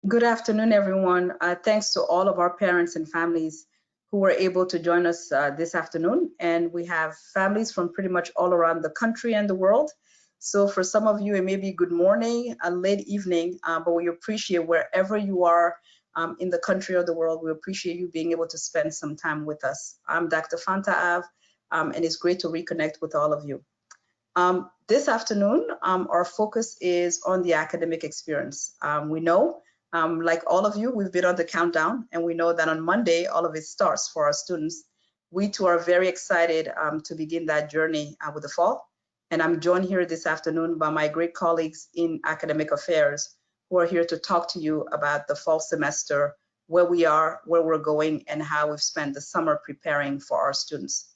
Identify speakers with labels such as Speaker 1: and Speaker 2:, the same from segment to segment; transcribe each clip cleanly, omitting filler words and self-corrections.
Speaker 1: Good afternoon, everyone. Thanks to all of our parents and families who were able to join us this afternoon. And we have families from pretty much all around the country and the world. So for some of you, it may be good morning, a late evening, but we appreciate wherever you are in the country or the world, we appreciate you being able to spend some time with us. I'm Dr. Fanta Av, and it's great to reconnect with all of you. This afternoon, our focus is on the academic experience. We know, like all of you, we've been on the countdown, and we know that on Monday, all of it starts for our students. We too are very excited to begin that journey with the fall. And I'm joined here this afternoon by my great colleagues in academic affairs who are here to talk to you about the fall semester, where we are, where we're going, and how we've spent the summer preparing for our students.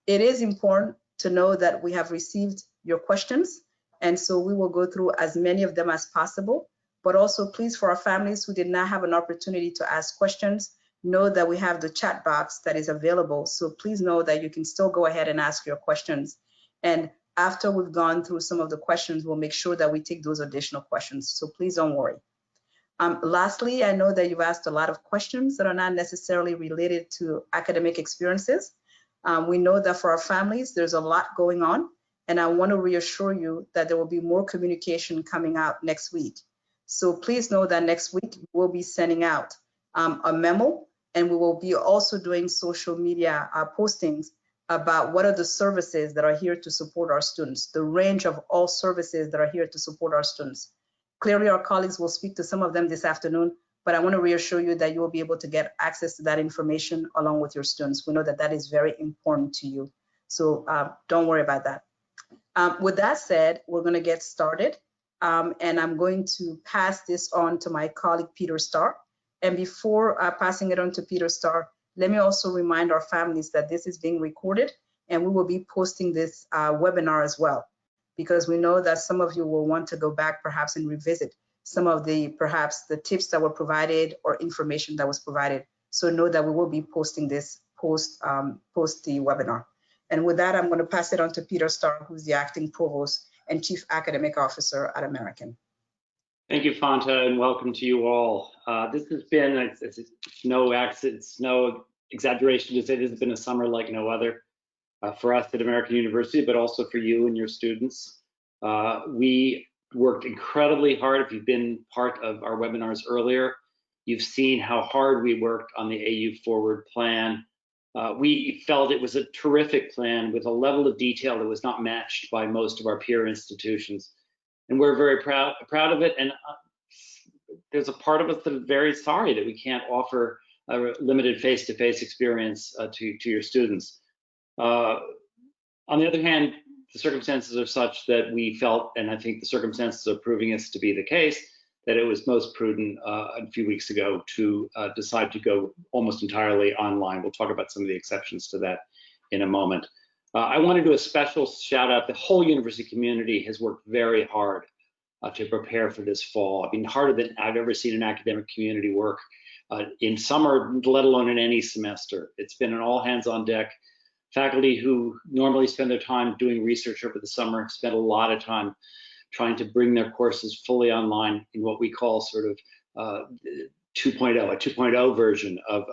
Speaker 1: It is important to know that we have received your questions, and so we will go through as many of them as possible. But also, please, for our families who did not have an opportunity to ask questions, know that we have the chat box that is available. So please know that you can still go ahead and ask your questions. And after we've gone through some of the questions, we'll make sure that we take those additional questions. So please don't worry. Lastly, I know that you've asked a lot of questions that are not necessarily related to academic experiences. We know that for our families, there's a lot going on, and I want to reassure you that there will be more communication coming out next week. So please know that next week we'll be sending out a memo, and we will be also doing social media postings about what are the services that are here to support our students, the range of all services that are here to support our students. Clearly, our colleagues will speak to some of them this afternoon, but I want to reassure you that you will be able to get access to that information along with your students. We know that that is very important to you. So don't worry about that. With that said, we're going to get started. And I'm going to pass this on to my colleague, Peter Starr. And before passing it on to Peter Starr, let me also remind our families that this is being recorded, and we will be posting this webinar as well, because we know that some of you will want to go back perhaps and revisit some of the perhaps the tips that were provided or information that was provided. So know that we will be posting this post the webinar. And with that, I'm going to pass it on to Peter Starr, who's the acting provost and chief academic officer at American.
Speaker 2: Thank you, Fanta, and welcome to you all. This has been, it's no accident, it's no exaggeration to say this has been a summer like no other for us at American University, but also for you and your students. We worked incredibly hard. If you've been part of our webinars earlier, you've seen how hard we worked on the AU Forward plan. We felt it was a terrific plan with a level of detail that was not matched by most of our peer institutions. And we're very proud of it. And there's a part of us that is very sorry that we can't offer a limited face-to-face experience to your students. On the other hand, the circumstances are such that we felt, and I think the circumstances are proving this to be the case, that it was most prudent a few weeks ago to decide to go almost entirely online. We'll talk about some of the exceptions to that in a moment. I want to do a special shout out. The whole university community has worked very hard to prepare for this fall. I mean, harder than I've ever seen an academic community work in summer, let alone in any semester. It's been an all hands on deck. Faculty who normally spend their time doing research over the summer spent a lot of time trying to bring their courses fully online in what we call sort of 2.0, a 2.0 version of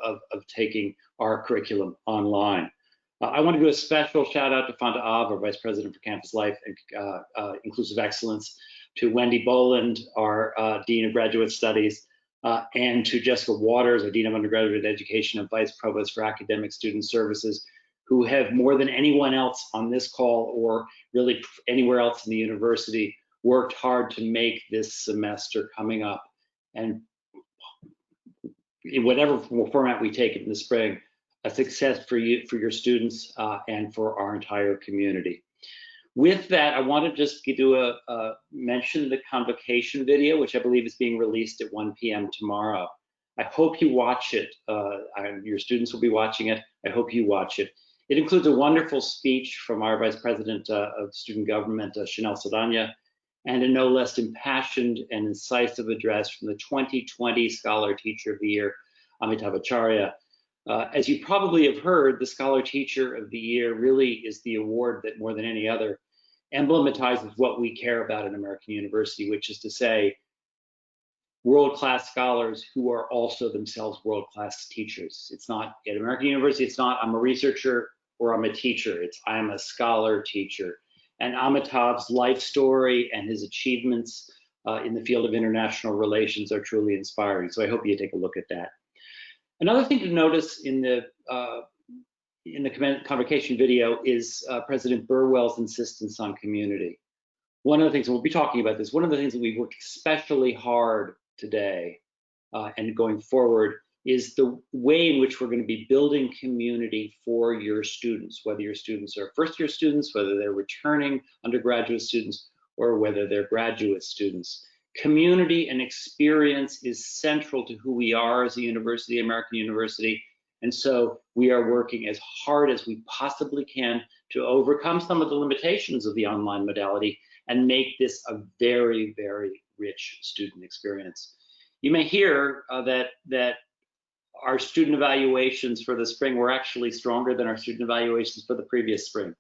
Speaker 2: taking our curriculum online. I want to do a special shout out to Fanta Av, our Vice President for Campus Life and Inclusive Excellence, to Wendy Boland, our Dean of Graduate Studies, and to Jessica Waters, our Dean of Undergraduate Education and Vice Provost for Academic Student Services, who have more than anyone else on this call or really anywhere else in the university worked hard to make this semester coming up, and in whatever format we take it in the spring, a success for you, for your students, and for our entire community. With that, I want to just do mention the convocation video, which I believe is being released at 1 p.m. tomorrow. I hope you watch it. Your students will be watching it. I hope you watch it. It includes a wonderful speech from our Vice President of Student Government, Chanel Saldana, and a no less impassioned and incisive address from the 2020 Scholar Teacher of the Year, Amitav Acharya. As you probably have heard, the Scholar Teacher of the Year really is the award that more than any other emblematizes what we care about in American University, which is to say, world-class scholars who are also themselves world-class teachers. It's not at American University, it's not I'm a researcher or I'm a teacher, it's I'm a scholar teacher. And Amitabh's life story and his achievements in the field of international relations are truly inspiring. So I hope you take a look at that. Another thing to notice in the convocation video is President Burwell's insistence on community. One of the things, and we'll be talking about this, one of the things that we've worked especially hard today and going forward is the way in which we're going to be building community for your students, whether your students are first-year students, whether they're returning undergraduate students, or whether they're graduate students. Community and experience is central to who we are as a university, American University, and so we are working as hard as we possibly can to overcome some of the limitations of the online modality and make this a very, very rich student experience. You may hear that our student evaluations for the spring were actually stronger than our student evaluations for the previous spring,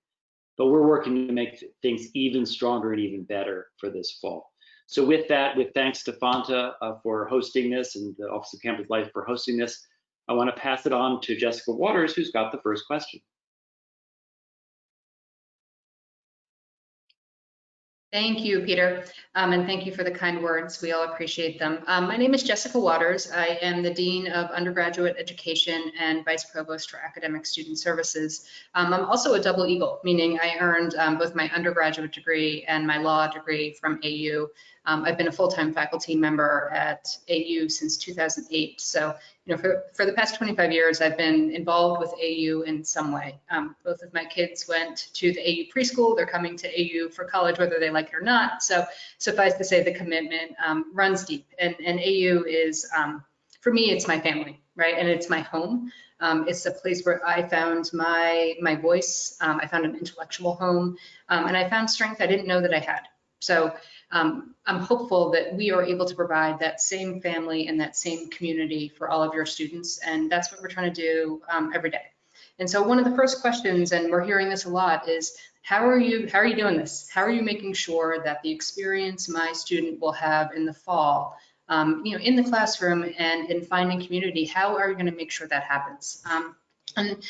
Speaker 2: but we're working to make things even stronger and even better for this fall. So with that, with thanks to Fanta for hosting this and the Office of Campus Life for hosting this, I want to pass it on to Jessica Waters, who's got the first question.
Speaker 3: Thank you, Peter, and thank you for the kind words. We all appreciate them. My name is Jessica Waters. I am the Dean of Undergraduate Education and Vice Provost for Academic Student Services. I'm also a double eagle, meaning I earned both my undergraduate degree and my law degree from AU. I've been a full-time faculty member at AU since 2008. So, you know, for the past 25 years, I've been involved with AU in some way. Both of my kids went to the AU preschool. They're coming to AU for college, whether they like it or not. So suffice to say, the commitment runs deep. And AU is, for me, it's my family, right? And it's my home. It's a place where I found my voice. I found an intellectual home, and I found strength I didn't know that I had. So I'm hopeful that we are able to provide that same family and that same community for all of your students, and that's what we're trying to do every day. And so one of the first questions, and we're hearing this a lot, is how are you doing this? How are you making sure that the experience my student will have in the fall, you know, in the classroom and in finding community, how are you going to make sure that happens? And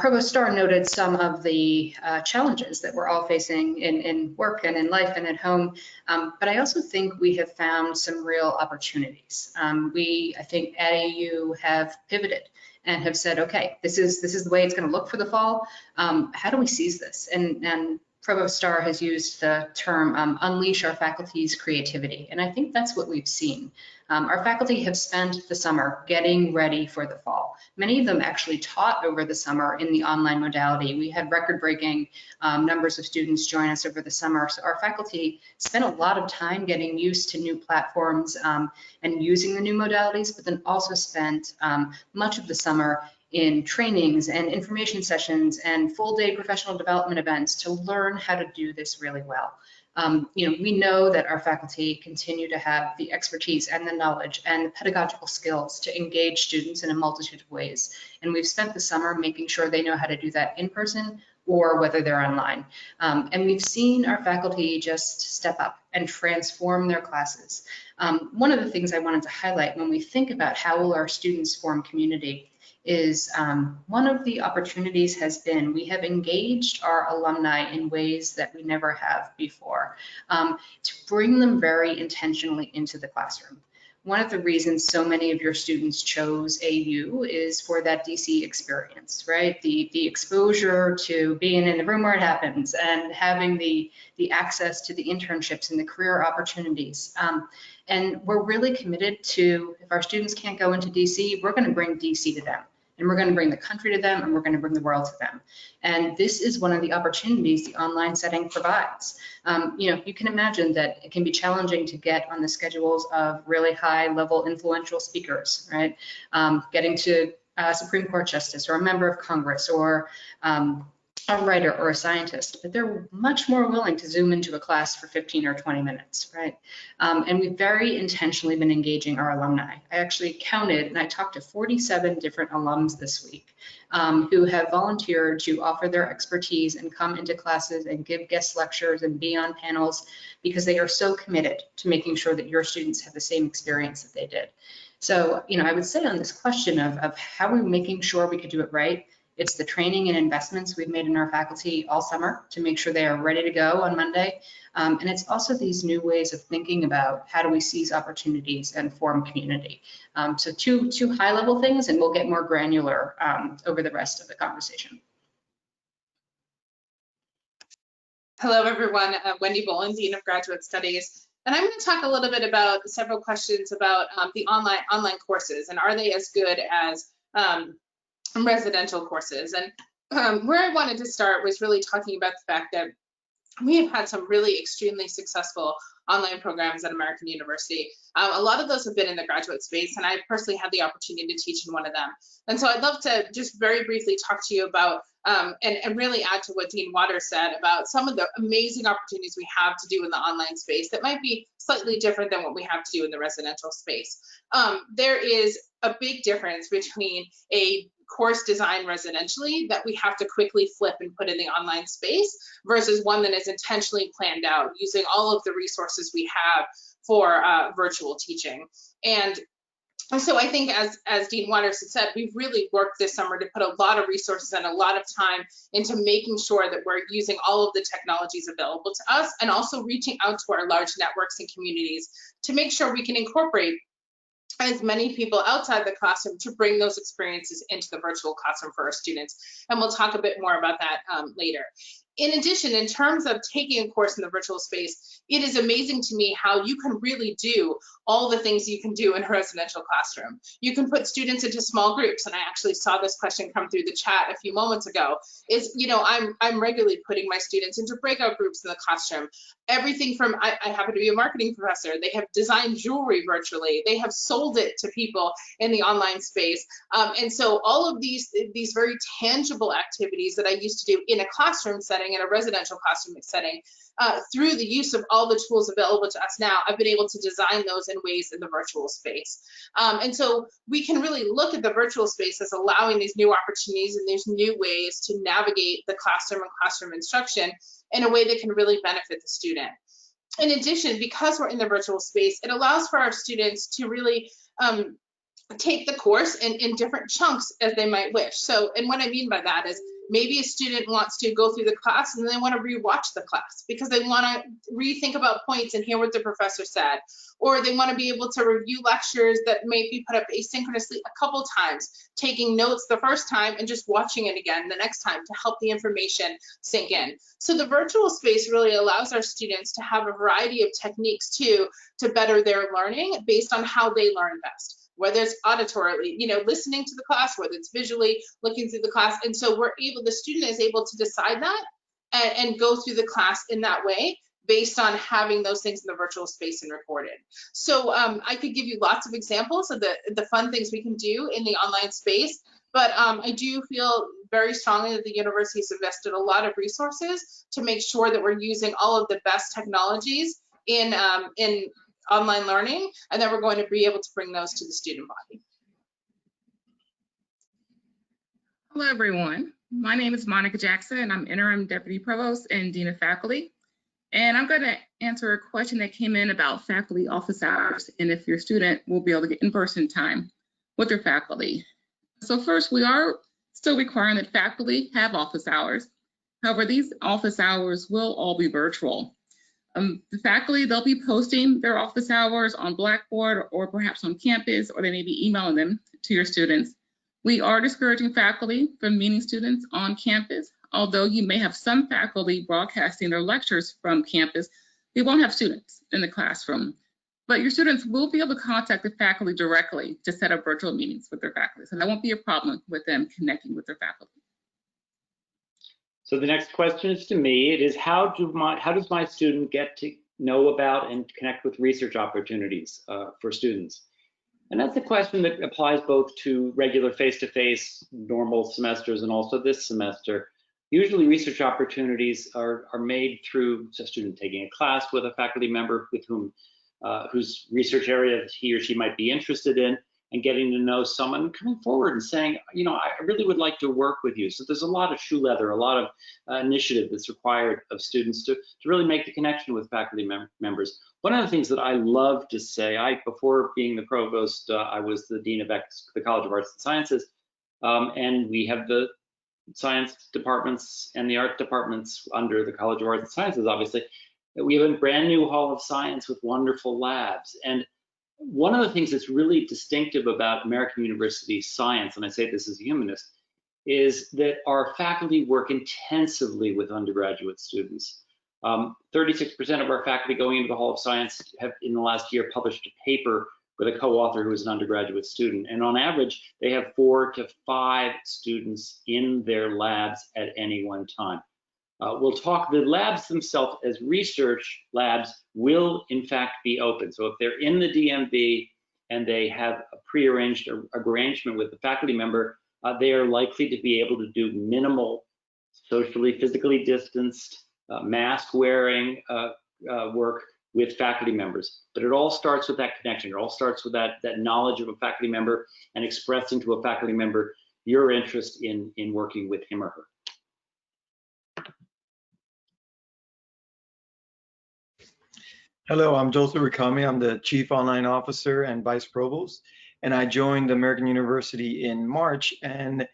Speaker 3: Provost Starr noted some of the challenges that we're all facing in work and in life and at home, but I also think we have found some real opportunities. I think at AU have pivoted and have said, okay, this is the way it's going to look for the fall. How do we seize this? And Provost Starr has used the term unleash our faculty's creativity, and I think that's what we've seen. Our faculty have spent the summer getting ready for the fall. Many of them actually taught over the summer in the online modality. We had record-breaking numbers of students join us over the summer. So our faculty spent a lot of time getting used to new platforms and using the new modalities, but then also spent much of the summer in trainings and information sessions and full-day professional development events to learn how to do this really well. You know, we know that our faculty continue to have the expertise and the knowledge and the pedagogical skills to engage students in a multitude of ways. And we've spent the summer making sure they know how to do that in person or whether they're online. And we've seen our faculty just step up and transform their classes. One of the things I wanted to highlight when we think about how will our students form community is one of the opportunities has been we have engaged our alumni in ways that we never have before to bring them very intentionally into the classroom. One of the reasons so many of your students chose AU is for that DC experience, right? The exposure to being in the room where it happens and having the access to the internships and the career opportunities. And we're really committed to, if our students can't go into DC, we're going to bring DC to them. And we're going to bring the country to them, and we're going to bring the world to them. And this is one of the opportunities the online setting provides. You know, you can imagine that it can be challenging to get on the schedules of really high-level influential speakers, right? Getting to a Supreme Court justice or a member of Congress or a a writer or a scientist, but they're much more willing to zoom into a class for 15 or 20 minutes, right? And we've very intentionally been engaging our alumni. I actually counted, and I talked to 47 different alums this week who have volunteered to offer their expertise and come into classes and give guest lectures and be on panels because they are so committed to making sure that your students have the same experience that they did. So, I would say on this question of how are we making sure we could do it right, it's the training and investments we've made in our faculty all summer to make sure they are ready to go on Monday. And it's also these new ways of thinking about how do we seize opportunities and form community. So two high-level things, and we'll get more granular over the rest of the conversation.
Speaker 4: Hello, everyone. Wendy Boland, Dean of Graduate Studies. And I'm going to talk a little bit about several questions about the online courses, and are they as good as residential courses. And where I wanted to start was really talking about the fact that we have had some really extremely successful online programs at American University. A lot of those have been in the graduate space, and I personally had the opportunity to teach in one of them. And so I'd love to just very briefly talk to you about and really add to what Dean Waters said about some of the amazing opportunities we have to do in the online space that might be slightly different than what we have to do in the residential space. There is a big difference between a course designed residentially that we have to quickly flip and put in the online space versus one that is intentionally planned out using all of the resources we have for virtual teaching. And so I think as Dean Waters had said, we've really worked this summer to put a lot of resources and a lot of time into making sure that we're using all of the technologies available to us and also reaching out to our large networks and communities to make sure we can incorporate as many people outside the classroom to bring those experiences into the virtual classroom for our students. And we'll talk a bit more about that later. In addition, in terms of taking a course in the virtual space, it is amazing to me how you can really do all the things you can do in a residential classroom. You can put students into small groups, and I actually saw this question come through the chat a few moments ago, is, I'm regularly putting my students into breakout groups in the classroom. Everything from, I happen to be a marketing professor, they have designed jewelry virtually, they have sold it to people in the online space. And so all of these very tangible activities that I used to do in a classroom setting, in a residential classroom setting, through the use of all the tools available to us now, I've been able to design those in ways in the virtual space. And so we can really look at the virtual space as allowing these new opportunities and these new ways to navigate the classroom and classroom instruction in a way that can really benefit the student. In addition, because we're in the virtual space, it allows for our students to really take the course in different chunks as they might wish. So, and what I mean by that is maybe a student wants to go through the class and they want to rewatch the class because they want to rethink about points and hear what the professor said, or they want to be able to review lectures that may be put up asynchronously a couple times, taking notes the first time and just watching it again the next time to help the information sink in. So the virtual space really allows our students to have a variety of techniques too to better their learning based on how they learn best, whether it's auditorily, listening to the class, whether it's visually looking through the class. And so the student is able to decide that and go through the class in that way based on having those things in the virtual space and recorded. So I could give you lots of examples of the fun things we can do in the online space, but I do feel very strongly that the university has invested a lot of resources to make sure that we're using all of the best technologies in online learning, and then we're going to be able to bring those to the student body.
Speaker 5: Hello, everyone. My name is Monica Jackson, and I'm Interim Deputy Provost and Dean of Faculty. And I'm going to answer a question that came in about faculty office hours and if your student will be able to get in-person time with their faculty. So first, we are still requiring that faculty have office hours. However, these office hours will all be virtual. The faculty, they'll be posting their office hours on Blackboard or perhaps on campus, or they may be emailing them to your students. We are discouraging faculty from meeting students on campus. Although you may have some faculty broadcasting their lectures from campus, they won't have students in the classroom. But your students will be able to contact the faculty directly to set up virtual meetings with their faculty. So that won't be a problem with them connecting with their faculty.
Speaker 2: So the next question is to me. It is how does my student get to know about and connect with research opportunities for students? And that's a question that applies both to regular face-to-face normal semesters and also this semester. Usually research opportunities are made through a student taking a class with a faculty member with whom, whose research area he or she might be interested in, and getting to know someone coming forward and saying, you know, I really would like to work with you. So there's a lot of shoe leather, a lot of initiative that's required of students to really make the connection with faculty members. One of the things that I love to say, before being the provost, I was the dean of the College of Arts and Sciences, and we have the science departments and the art departments under the College of Arts and Sciences, obviously. We have a brand new Hall of Science with wonderful labs. And one of the things that's really distinctive about American University science, and I say this as a humanist, is that our faculty work intensively with undergraduate students. 36% of our faculty going into the Hall of Science have, in the last year, published a paper with a co-author who is an undergraduate student. And on average, they have 4 to 5 students in their labs at any one time. We'll talk, the labs themselves as research labs will in fact be open. So if they're in the DMV and they have a prearranged arrangement with the faculty member, they are likely to be able to do minimal, socially, physically distanced, mask wearing work with faculty members. But it all starts with that connection. It all starts with that knowledge of a faculty member and expressing to a faculty member your interest in working with him or her.
Speaker 6: Hello, I'm Joseph Ricomi. I'm the Chief Online Officer and Vice Provost, and I joined American University in March. And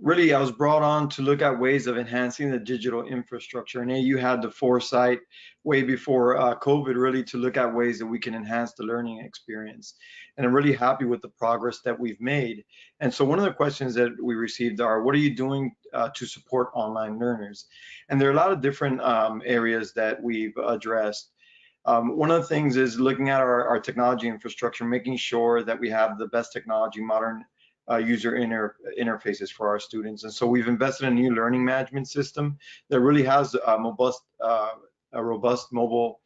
Speaker 6: really, I was brought on to look at ways of enhancing the digital infrastructure. And you had the foresight way before COVID, really, to look at ways that we can enhance the learning experience. And I'm really happy with the progress that we've made. And so one of the questions that we received are, what are you doing to support online learners? And there are a lot of different areas that we've addressed. One of the things is looking at our technology infrastructure, making sure that we have the best technology, modern user interfaces for our students. And so we've invested in a new learning management system that really has a robust mobile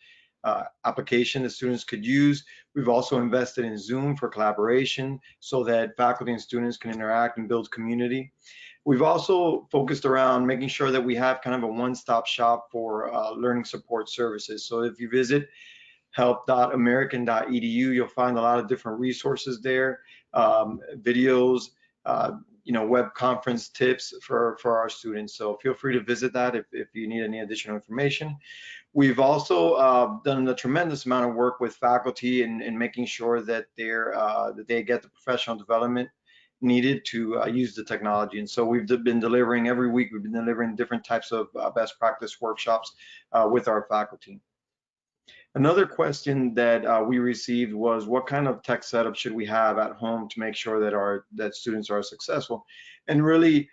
Speaker 6: application that students could use. We've also invested in Zoom for collaboration so that faculty and students can interact and build community. We've also focused around making sure that we have kind of a one-stop shop for learning support services. So if you visit help.american.edu, you'll find a lot of different resources there, videos, web conference tips for our students. So feel free to visit that if you need any additional information. We've also done a tremendous amount of work with faculty in making sure that they get the professional development needed to use the technology. And so we've been delivering every week, we've been delivering different types of best practice workshops with our faculty. Another question that we received was, what kind of tech setup should we have at home to make sure that students are successful? And really,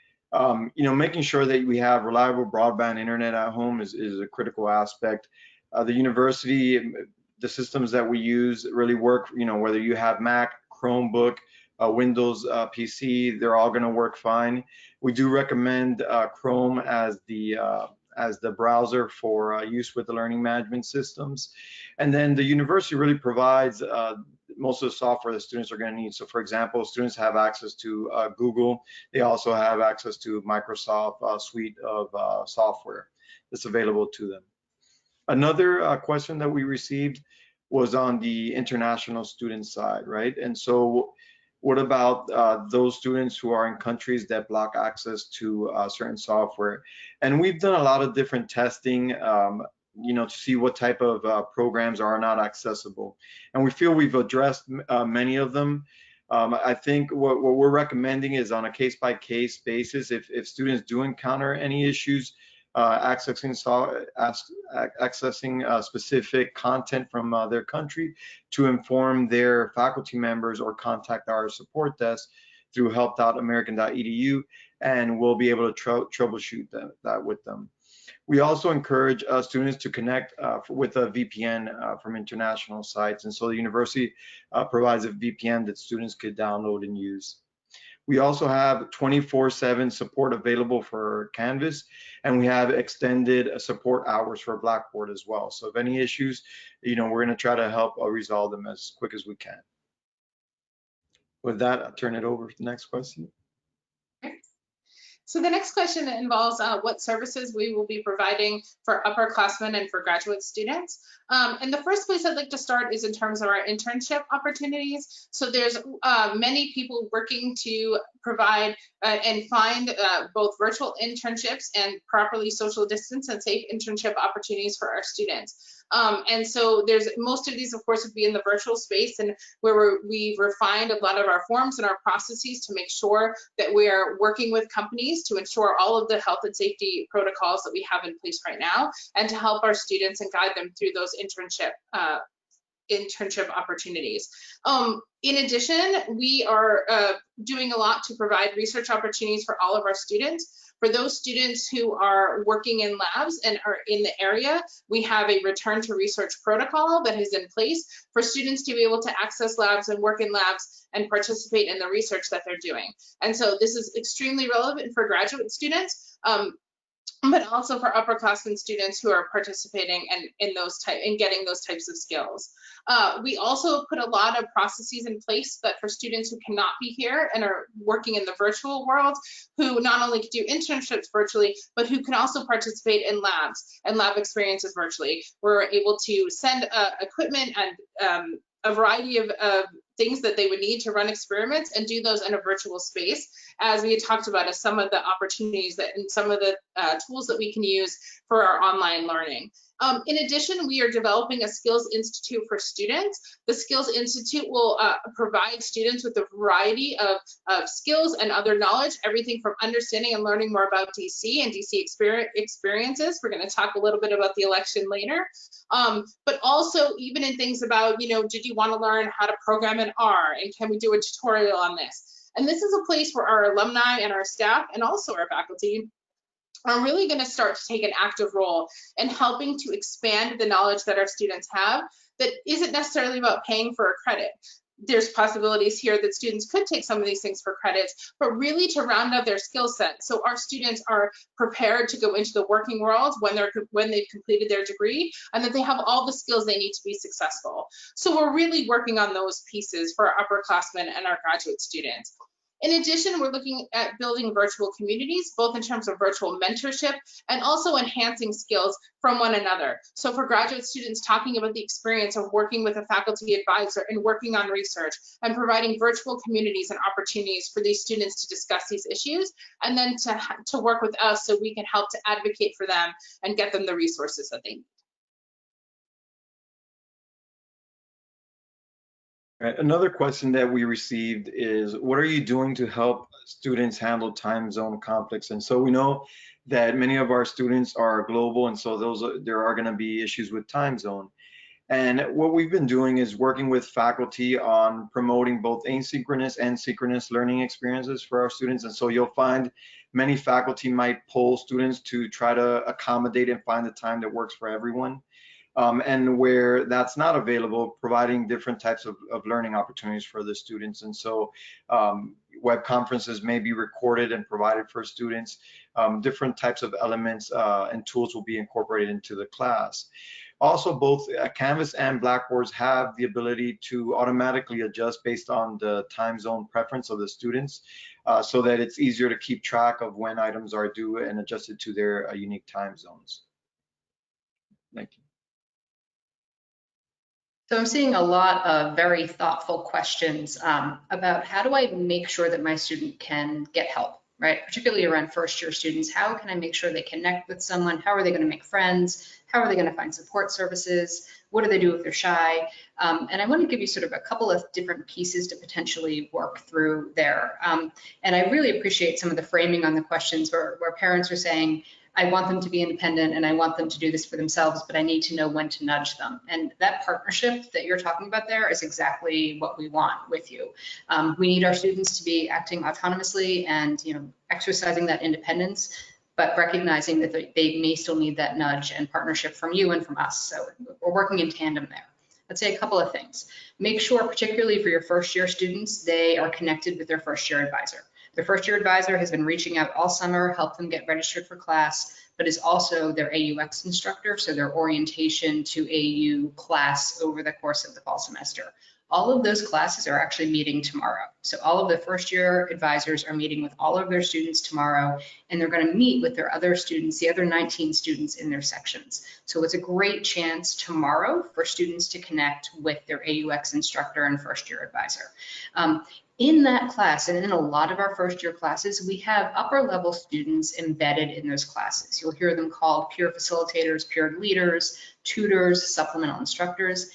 Speaker 6: making sure that we have reliable broadband internet at home is a critical aspect. The university, the systems that we use really work, whether you have Mac, Chromebook, Windows PC, they're all going to work fine. We do recommend Chrome as the browser for use with the learning management systems. And then the university really provides most of the software that students are going to need. So for example, students have access to Google. They also have access to Microsoft suite of software that's available to them. Another question that we received was on the international student side, right? And so what about those students who are in countries that block access to certain software? And we've done a lot of different testing, to see what type of programs are not accessible. And we feel we've addressed many of them. I think what we're recommending is on a case-by-case basis, if students do encounter any issues accessing specific content from their country, to inform their faculty members or contact our support desk through help.american.edu, and we'll be able to troubleshoot that with them. We also encourage students to connect with a VPN from international sites, and so the university provides a VPN that students could download and use. We also have 24/7 support available for Canvas, and we have extended support hours for Blackboard as well. So if any issues, we're going to try to help resolve them as quick as we can. With that, I'll turn it over to the next question.
Speaker 4: So the next question involves what services we will be providing for upperclassmen and for graduate students. And the first place I'd like to start is in terms of our internship opportunities. So there's many people working to provide and find both virtual internships and properly social distance and safe internship opportunities for our students. And so there's most of these, of course, would be in the virtual space, and where we've refined a lot of our forms and our processes to make sure that we are working with companies to ensure all of the health and safety protocols that we have in place right now, and to help our students and guide them through those internship opportunities. In addition, we are doing a lot to provide research opportunities for all of our students. For those students who are working in labs and are in the area, we have a return to research protocol that is in place for students to be able to access labs and work in labs and participate in the research that they're doing. And so this is extremely relevant for graduate students, but also for upperclassmen students who are participating in getting those types of skills. We also put a lot of processes in place that for students who cannot be here and are working in the virtual world, who not only can do internships virtually, but who can also participate in labs and lab experiences virtually. We're able to send equipment and a variety of things that they would need to run experiments and do those in a virtual space, as we had talked about as some of the opportunities that and some of the tools that we can use for our online learning. In addition, we are developing a Skills Institute for students. The Skills Institute will provide students with a variety of skills and other knowledge, everything from understanding and learning more about DC and DC experiences. We're going to talk a little bit about the election later, but also even in things about, did you want to learn how to program in R, and can we do a tutorial on this? And this is a place where our alumni and our staff and also our faculty are really going to start to take an active role in helping to expand the knowledge that our students have that isn't necessarily about paying for a credit. There's possibilities here that students could take some of these things for credits, but really to round out their skill set. So our students are prepared to go into the working world when they've completed their degree, and that they have all the skills they need to be successful. So we're really working on those pieces for our upperclassmen and our graduate students. In addition, we're looking at building virtual communities, both in terms of virtual mentorship and also enhancing skills from one another. So for graduate students, talking about the experience of working with a faculty advisor and working on research, and providing virtual communities and opportunities for these students to discuss these issues, and then to work with us so we can help to advocate for them and get them the resources that they need.
Speaker 6: Right. Another question that we received is, what are you doing to help students handle time zone conflicts? And so we know that many of our students are global, and so there are going to be issues with time zone. And what we've been doing is working with faculty on promoting both asynchronous and synchronous learning experiences for our students. And so you'll find many faculty might poll students to try to accommodate and find the time that works for everyone. And where that's not available, providing different types of learning opportunities for the students. And so web conferences may be recorded and provided for students. Different types of elements and tools will be incorporated into the class. Also, both Canvas and Blackboards have the ability to automatically adjust based on the time zone preference of the students, so that it's easier to keep track of when items are due and adjusted to their unique time zones. Thank you.
Speaker 3: So I'm seeing a lot of very thoughtful questions about how do I make sure that my student can get help, right? Particularly around first-year students. How can I make sure they connect with someone? How are they going to make friends? How are they going to find support services? What do they do if they're shy? And I want to give you sort of a couple of different pieces to potentially work through there. And I really appreciate some of the framing on the questions where parents are saying, I want them to be independent and I want them to do this for themselves, but I need to know when to nudge them. And that partnership that you're talking about there is exactly what we want with you. We need our students to be acting autonomously and exercising that independence, but recognizing that they may still need that nudge and partnership from you and from us. So we're working in tandem there. Let's say a couple of things. Make sure, particularly for your first year students, they are connected with their first year advisor. Their first year advisor has been reaching out all summer, help them get registered for class, but is also their AUX instructor, so their orientation to AU class over the course of the fall semester. All of those classes are actually meeting tomorrow. So all of the first year advisors are meeting with all of their students tomorrow, and they're going to meet with their other students, the other 19 students in their sections. So it's a great chance tomorrow for students to connect with their AUX instructor and first year advisor. In that class, and in a lot of our first year classes, we have upper level students embedded in those classes. You'll hear them called peer facilitators, peer leaders, tutors, supplemental instructors.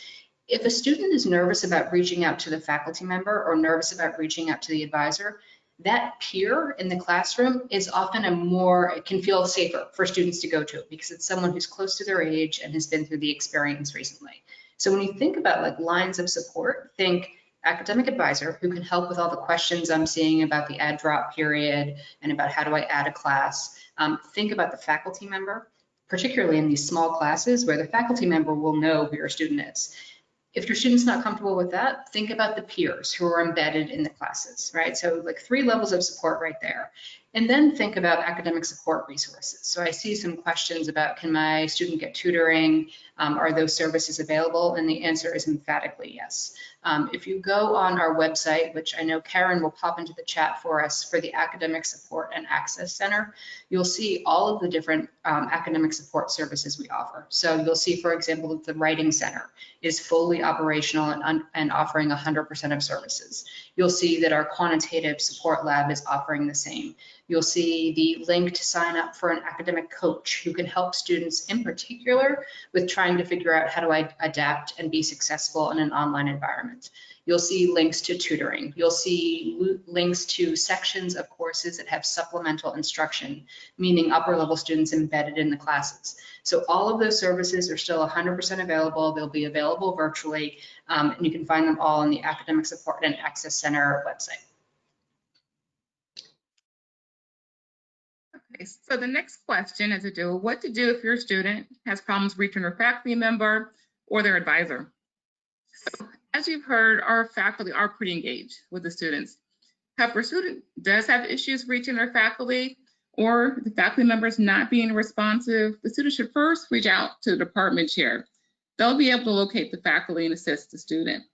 Speaker 3: If a student is nervous about reaching out to the faculty member or nervous about reaching out to the advisor, that peer in the classroom is often it can feel safer for students to go to because it's someone who's close to their age and has been through the experience recently. So when you think about like lines of support, think academic advisor who can help with all the questions I'm seeing about the add drop period and about how do I add a class. Think about the faculty member, particularly in these small classes where the faculty member will know who your student is. If your student's not comfortable with that, think about the peers who are embedded in the classes, right? So like 3 levels of support right there. And then think about academic support resources. So I see some questions about, can my student get tutoring? Are those services available? And the answer is emphatically yes. If you go on our website, which I know Karen will pop into the chat for us for the Academic Support and Access Center, you'll see all of the different academic support services we offer. So you'll see, for example, that the Writing Center is fully operational and offering 100% of services. You'll see that our Quantitative Support Lab is offering the same. You'll see the link to sign up for an academic coach who can help students in particular with trying to figure out how do I adapt and be successful in an online environment. You'll see links to tutoring. You'll see links to sections of courses that have supplemental instruction, meaning upper level students embedded in the classes. So all of those services are still 100% available. They'll be available virtually, and you can find them all on the Academic Support and Access Center website.
Speaker 5: Okay, so the next question is what to do if your student has problems reaching their faculty member or their advisor. So as you've heard, our faculty are pretty engaged with the students. However, a student does have issues reaching their faculty or the faculty members not being responsive, the student should first reach out to the department chair. They'll be able to locate the faculty and assist the student.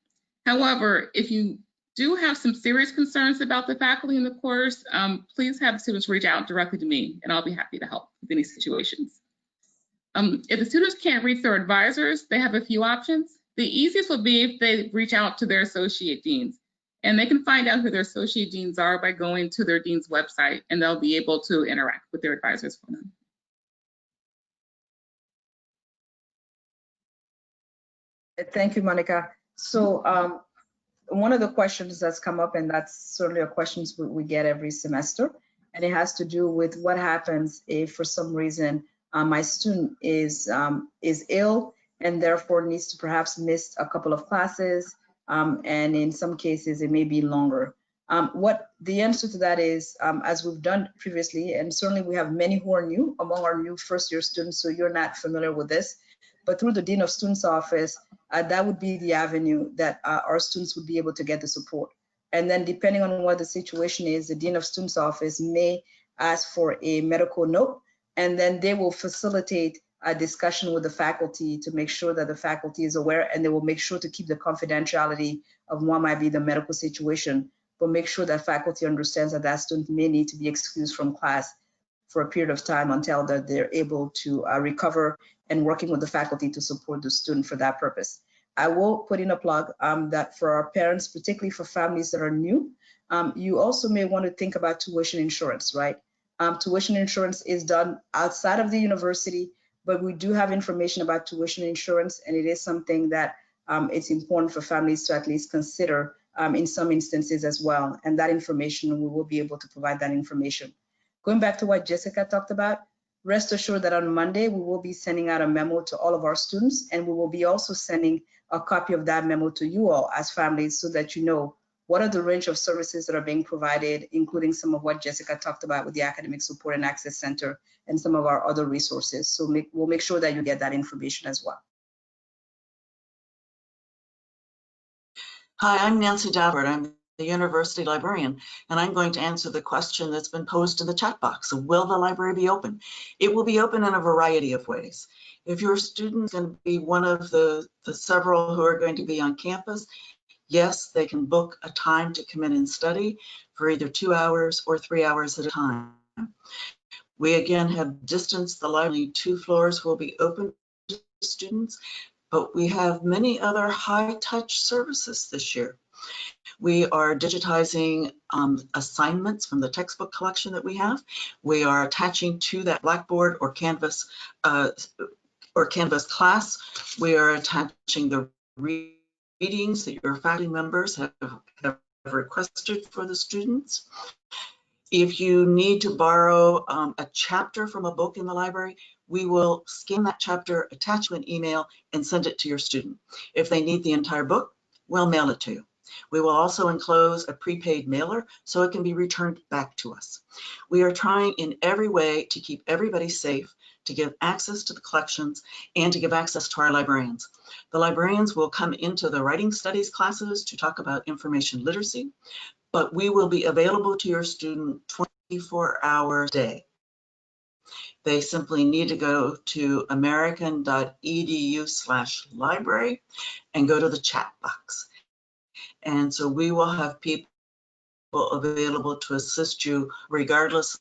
Speaker 5: However, if you do have some serious concerns about the faculty in the course, please have the students reach out directly to me and I'll be happy to help with any situations. If the students can't reach their advisors, they have a few options. The easiest would be if they reach out to their associate deans, and they can find out who their associate deans are by going to their dean's website, and they'll be able to interact with their advisors for them.
Speaker 1: Thank you, Monica. So one of the questions that's come up, and that's certainly a question we get every semester, and it has to do with what happens if for some reason my student is ill and therefore needs to perhaps miss a couple of classes, and in some cases it may be longer. What the answer to that is, as we've done previously, and certainly we have many who are new among our new first year students, so you're not familiar with this, but through the Dean of Students office, that would be the avenue that our students would be able to get the support. And then depending on what the situation is, the Dean of Students office may ask for a medical note, and then they will facilitate a discussion with the faculty to make sure that the faculty is aware, and they will make sure to keep the confidentiality of what might be the medical situation, but make sure that faculty understands that that student may need to be excused from class for a period of time until that they're able to recover, and working with the faculty to support the student for that purpose. I will put in a plug that for our parents, particularly for families that are new, you also may want to think about tuition insurance, right? Tuition insurance is done outside of the university, but we do have information about tuition insurance, and it is something that it's important for families to at least consider in some instances as well. And that information, we will be able to provide that information. Going back to what Jessica talked about, rest assured that on Monday, we will be sending out a memo to all of our students, and we will be also sending a copy of that memo to you all as families so that you know what are the range of services that are being provided, including some of what Jessica talked about with the Academic Support and Access Center and some of our other resources. So we'll make sure that you get that information as well.
Speaker 7: Hi, I'm Nancy Dabbert. I'm the university librarian, and I'm going to answer the question that's been posed in the chat box. Will the library be open? It will be open in a variety of ways. If your student's going to be one of the several who are going to be on campus, Yes, they can book a time to come in and study for either 2 hours or 3 hours at a time. We again have distanced the library. 2 floors will be open to students, but we have many other high-touch services this year. We are digitizing assignments from the textbook collection that we have. We are attaching to that Blackboard or Canvas class. We are attaching the readings that your faculty members have requested for the students. If you need to borrow a chapter from a book in the library, we will scan that chapter, attach to an email, and send it to your student. If they need the entire book, we'll mail it to you. We will also enclose a prepaid mailer so it can be returned back to us. We are trying in every way to keep everybody safe, to give access to the collections, and to give access to our librarians. The librarians will come into the writing studies classes to talk about information literacy, but we will be available to your student 24 hours a day. They simply need to go to american.edu/library and go to the chat box. And so we will have people available to assist you regardless.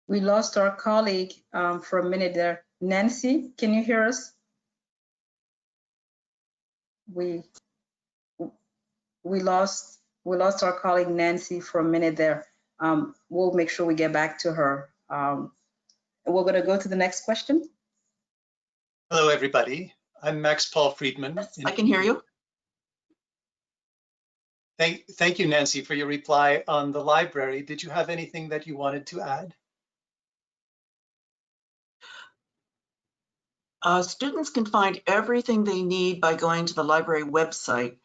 Speaker 1: We lost our colleague for a minute there. Nancy, can you hear us? We lost our colleague Nancy for a minute there. We'll make sure we get back to her. We're going to go to the next question.
Speaker 8: Hello, everybody. I'm Max Paul Friedman.
Speaker 7: I can hear you.
Speaker 8: Thank you, Nancy, for your reply on the library. Did you have anything that you wanted to add?
Speaker 7: Students can find everything they need by going to the library website,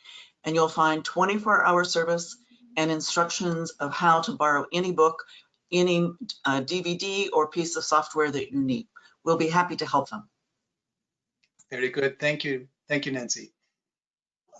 Speaker 7: and you'll find 24-hour service and instructions of how to borrow any book, any DVD or piece of software that you need. We'll be happy to help them.
Speaker 8: Very good. Thank you. Thank you, Nancy.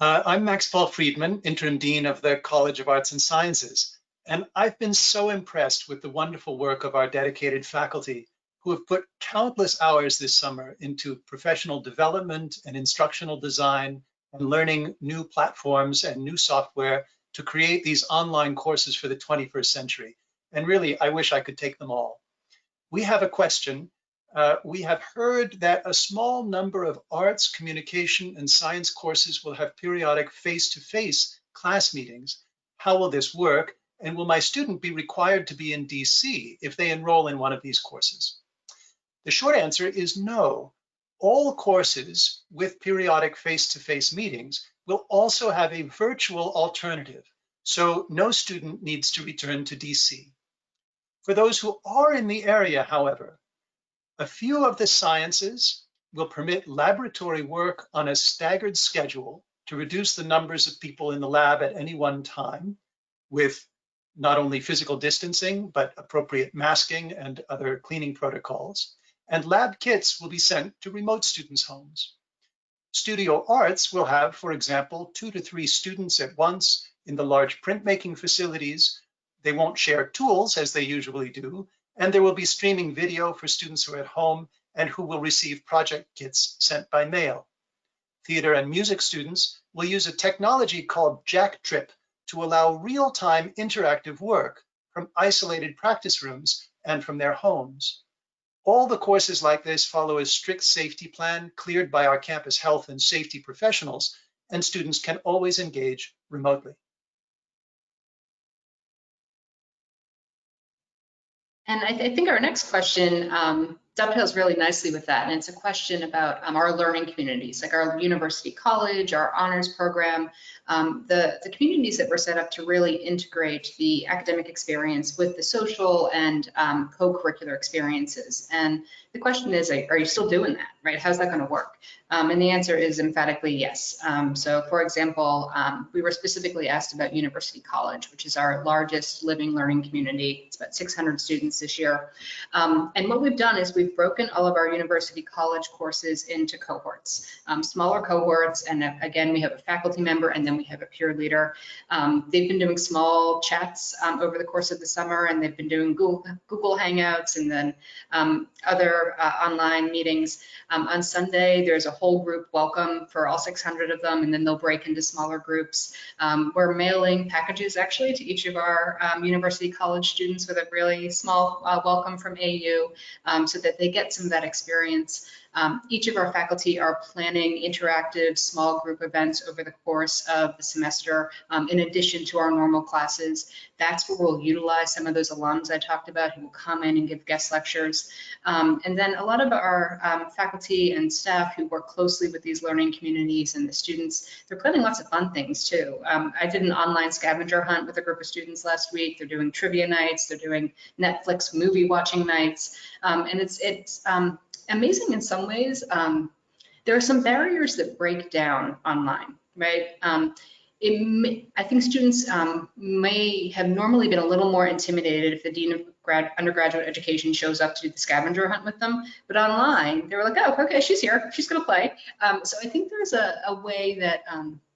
Speaker 8: I'm Max Paul Friedman, Interim Dean of the College of Arts and Sciences, and I've been so impressed with the wonderful work of our dedicated faculty who have put countless hours this summer into professional development and instructional design and learning new platforms and new software to create these online courses for the 21st century. And really, I wish I could take them all. We have a question. We have heard that a small number of arts, communication, and science courses will have periodic face-to-face class meetings. How will this work? And will my student be required to be in DC if they enroll in one of these courses? The short answer is no. All courses with periodic face-to-face meetings will also have a virtual alternative, so no student needs to return to DC. For those who are in the area, however, a few of the sciences will permit laboratory work on a staggered schedule to reduce the numbers of people in the lab at any one time, with not only physical distancing, but appropriate masking and other cleaning protocols. And lab kits will be sent to remote students' homes. Studio arts will have, for example, 2 to 3 students at once in the large printmaking facilities. They won't share tools as they usually do, and there will be streaming video for students who are at home and who will receive project kits sent by mail. Theater and music students will use a technology called Jack Trip to allow real-time interactive work from isolated practice rooms and from their homes. All the courses like this follow a strict safety plan cleared by our campus health and safety professionals, and students can always engage remotely.
Speaker 3: And I think our next question dovetails really nicely with that. And it's a question about our learning communities, like our university college, our honors program, the communities that were set up to really integrate the academic experience with the social and co-curricular experiences. And the question is, are you still doing that, right? How's that going to work? And the answer is emphatically yes. So for example, we were specifically asked about University College, which is our largest living learning community. It's about 600 students this year. And what we've done is we've broken all of our University College courses into cohorts, smaller cohorts. And again, we have a faculty member, and then we have a peer leader. They've been doing small chats over the course of the summer, and they've been doing Google Hangouts and then other online meetings. On Sunday, there's a whole group welcome for all 600 of them, and then they'll break into smaller groups. We're mailing packages actually to each of our university college students with a really small welcome from AU so that they get some of that experience. Each of our faculty are planning interactive small group events over the course of the semester in addition to our normal classes. That's where we'll utilize some of those alums I talked about who will come in and give guest lectures. And then a lot of our faculty and staff who work closely with these learning communities and the students, they're planning lots of fun things too. I did an online scavenger hunt with a group of students last week. They're doing trivia nights, they're doing Netflix movie watching nights, and it's amazing in some ways. There are some barriers that break down online, right? I think students may have normally been a little more intimidated if the dean of undergraduate education shows up to do the scavenger hunt with them, but online they were like, oh, okay, she's here, she's gonna play. So I think there's a way that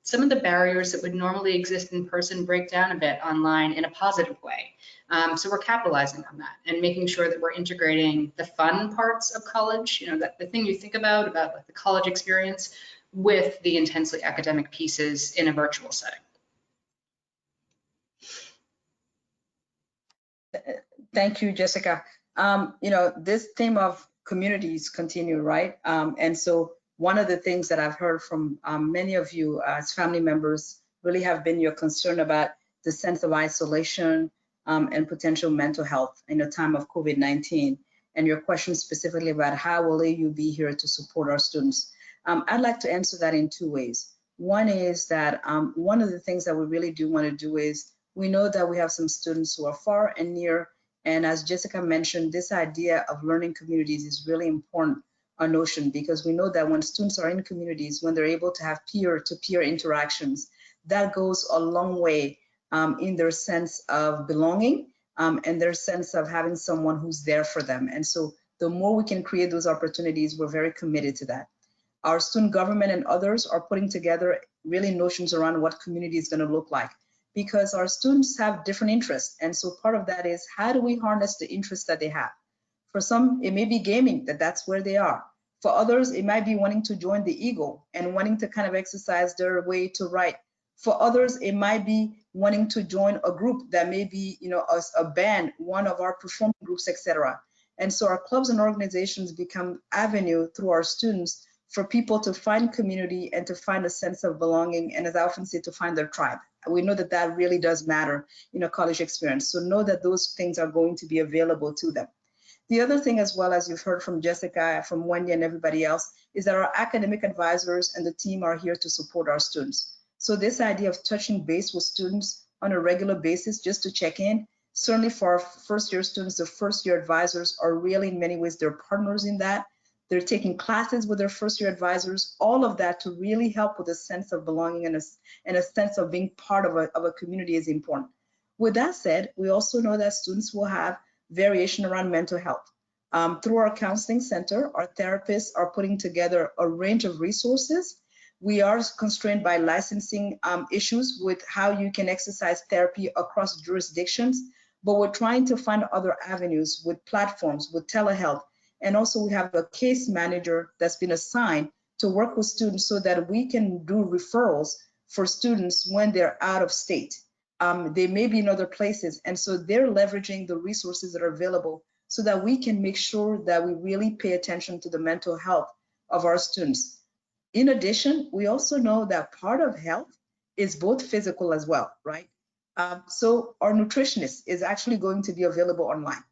Speaker 3: some of the barriers that would normally exist in person break down a bit online in a positive way. So we're capitalizing on that and making sure that we're integrating the fun parts of college, you know, that the thing you think about like the college experience, with the intensely academic pieces in a virtual setting.
Speaker 1: Thank you, Jessica. You know, this theme of communities continue, right? And so one of the things that I've heard from many of you as family members really have been your concern about the sense of isolation and potential mental health in a time of COVID-19, and your question specifically about how will AU be here to support our students. I'd like to answer that in two ways. One is that one of the things that we really do want to do is we know that we have some students who are far and near, and as Jessica mentioned, this idea of learning communities is really important, a notion, because we know that when students are in communities, when they're able to have peer-to-peer interactions, that goes a long way in their sense of belonging and their sense of having someone who's there for them. And so the more we can create those opportunities, we're very committed to that. Our student government and others are putting together really notions around what community is going to look like, because our students have different interests. And so part of that is, how do we harness the interests that they have? For some, it may be gaming, that's where they are. For others, it might be wanting to join the Eagle and wanting to kind of exercise their way to write. For others, it might be wanting to join a group that may be, you know, a band, one of our performing groups, etc. And so our clubs and organizations become avenue through our students for people to find community and to find a sense of belonging, and as I often say, to find their tribe. We know that that really does matter in a college experience. So know that those things are going to be available to them. The other thing, as well, as you've heard from Jessica, from Wendy and everybody else, is that our academic advisors and the team are here to support our students. So this idea of touching base with students on a regular basis just to check in, certainly for our first year students, the first year advisors are really in many ways, they're partners in that. They're taking classes with their first year advisors, all of that to really help with a sense of belonging and a sense of being part of a community is important. With that said, we also know that students will have variation around mental health. Through our counseling center, our therapists are putting together a range of resources. We are constrained by licensing issues with how you can exercise therapy across jurisdictions, but we're trying to find other avenues with platforms, with telehealth. And also we have a case manager that's been assigned to work with students so that we can do referrals for students when they're out of state. They may be in other places. And so they're leveraging the resources that are available so that we can make sure that we really pay attention to the mental health of our students. In addition, we also know that part of health is both physical as well, right? So our nutritionist is actually going to be available online.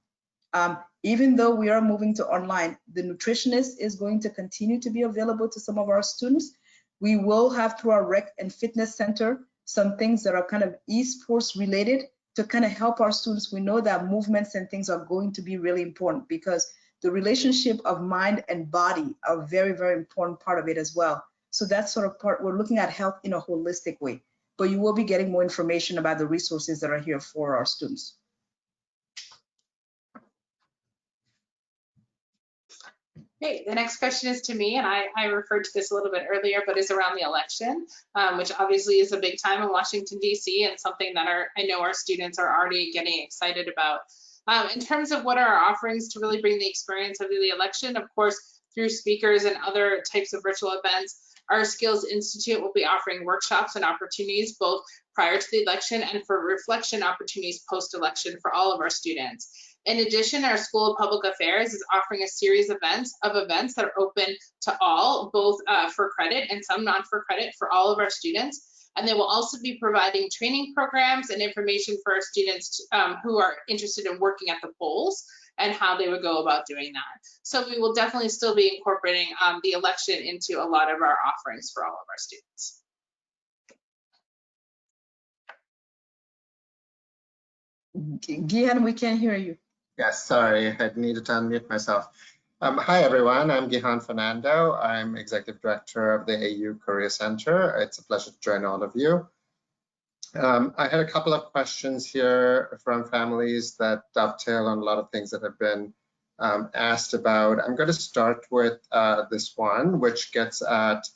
Speaker 1: Even though we are moving to online, the nutritionist is going to continue to be available to some of our students. We will have through our rec and fitness center some things that are kind of esports related to kind of help our students. We know that movements and things are going to be really important because the relationship of mind and body are very, very important part of it as well. So that's sort of part, we're looking at health in a holistic way, but you will be getting more information about the resources that are here for our students.
Speaker 4: Great. The next question is to me, and I referred to this a little bit earlier, but is around the election, which obviously is a big time in Washington, D.C., and something that I know our students are already getting excited about. In terms of what are our offerings to really bring the experience of the election, of course, through speakers and other types of virtual events, our Skills Institute will be offering workshops and opportunities both prior to the election and for reflection opportunities post-election for all of our students. In addition, our School of Public Affairs is offering a series of events that are open to all, both for credit and some not for credit for all of our students. And they will also be providing training programs and information for our students who are interested in working at the polls and how they would go about doing that. So we will definitely still be incorporating the election into a lot of our offerings for all of our students.
Speaker 1: Gian, we can't hear you.
Speaker 9: Yes, sorry, I needed to unmute myself. Hi, everyone. I'm Gihan Fernando. I'm Executive Director of the AU Career Center. It's a pleasure to join all of you. I had a couple of questions here from families that dovetail on a lot of things that have been asked about. I'm going to start with this one, which gets at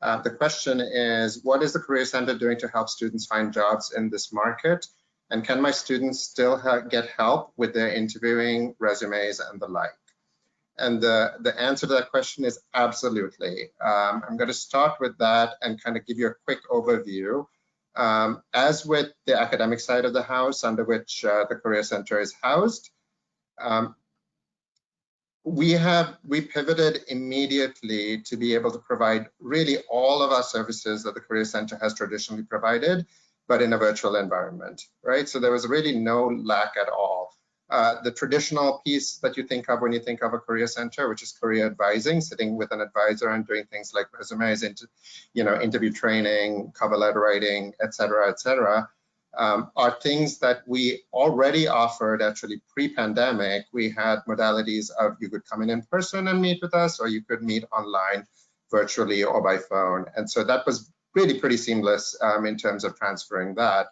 Speaker 9: the question is, what is the Career Center doing to help students find jobs in this market? And can my students still get help with their interviewing, resumes, and the like? And the answer to that question is absolutely. I'm going to start with that and kind of give you a quick overview. As with the academic side of the house, under which the Career Center is housed, we pivoted immediately to be able to provide really all of our services that the Career Center has traditionally provided, but in a virtual environment, right? So there was really no lack at all. The traditional piece that you think of when you think of a career center, which is career advising, sitting with an advisor and doing things like resumes, interview training, cover letter writing, et cetera, are things that we already offered actually pre-pandemic. We had modalities of you could come in person and meet with us, or you could meet online, virtually, or by phone. And so that was really pretty seamless in terms of transferring that.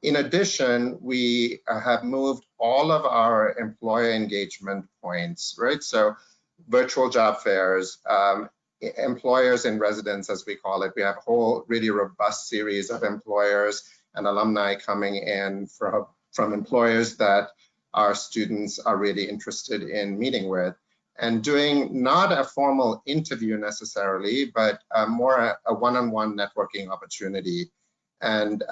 Speaker 9: In addition, we have moved all of our employer engagement points, right? So virtual job fairs, employers in residence, as we call it. We have a whole really robust series of employers and alumni coming in from employers that our students are really interested in meeting with, and doing not a formal interview necessarily, but more a one-on-one networking opportunity. And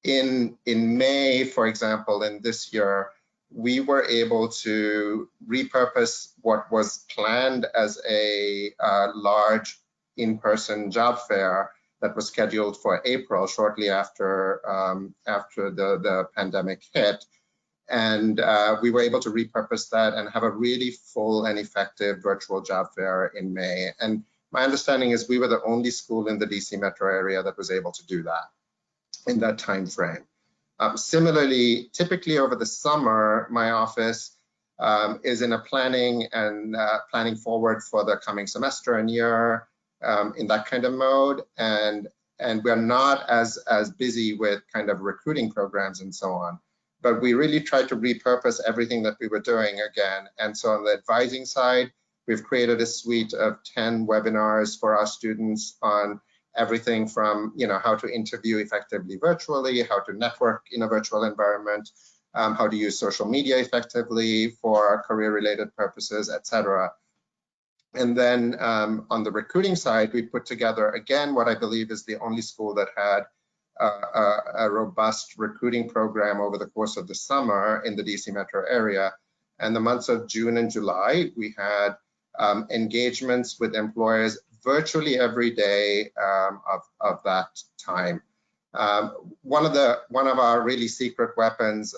Speaker 9: in May, for example, in this year, we were able to repurpose what was planned as a large in-person job fair that was scheduled for April, shortly after the pandemic hit. And we were able to repurpose that and have a really full and effective virtual job fair in May. And my understanding is we were the only school in the DC metro area that was able to do that in that time frame. Similarly, typically over the summer, my office is in a planning forward for the coming semester and year in that kind of mode. And we're not as busy with kind of recruiting programs and so on. But we really tried to repurpose everything that we were doing again. And so on the advising side, we've created a suite of 10 webinars for our students on everything from how to interview effectively virtually, how to network in a virtual environment, how to use social media effectively for career-related purposes, etc. And then on the recruiting side, we put together, again, what I believe is the only school that had a robust recruiting program over the course of the summer in the DC metro area. And the months of June and July, we had engagements with employers virtually every day of that time. One of our really secret weapons,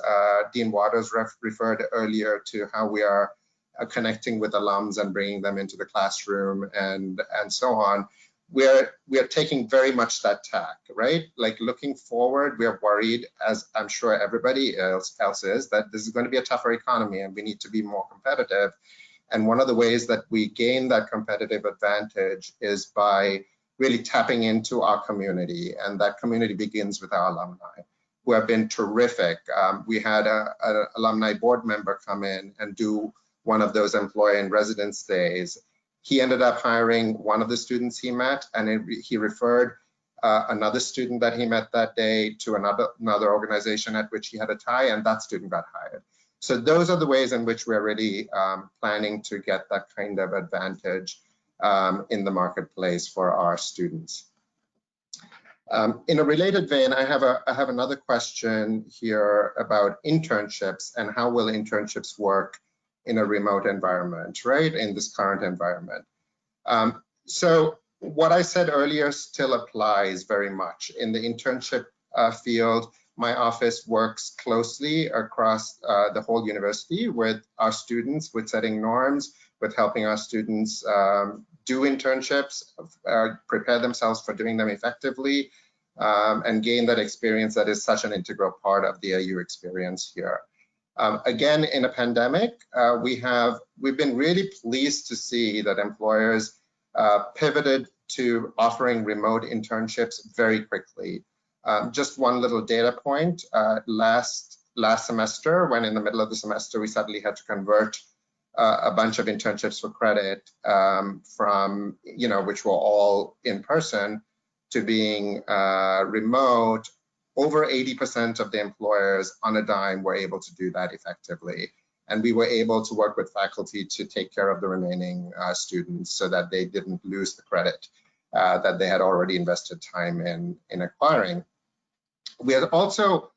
Speaker 9: Dean Waters referred earlier to how we are connecting with alums and bringing them into the classroom and so on. We are taking very much that tack, right? Like looking forward, we are worried, as I'm sure everybody else is, that this is going to be a tougher economy and we need to be more competitive. And one of the ways that we gain that competitive advantage is by really tapping into our community. And that community begins with our alumni, who have been terrific. We had an alumni board member come in and do one of those employee in residence days. He ended up hiring one of the students he met, and he referred another student that he met that day to another organization at which he had a tie, and that student got hired. So those are the ways in which we're really planning to get that kind of advantage in the marketplace for our students. In a related vein, I have another question here about internships and how will internships work in a remote environment, right? In this current environment. So what I said earlier still applies very much. In the internship field, my office works closely across the whole university with our students, with setting norms, with helping our students do internships, prepare themselves for doing them effectively, and gain that experience that is such an integral part of the AU experience here. Again, in a pandemic, we've been really pleased to see that employers pivoted to offering remote internships very quickly. Just one little data point, last semester, when in the middle of the semester, we suddenly had to convert a bunch of internships for credit from, which were all in person to being remote. Over 80% of the employers on a dime were able to do that effectively. And we were able to work with faculty to take care of the remaining students so that they didn't lose the credit that they had already invested time in acquiring. We have also,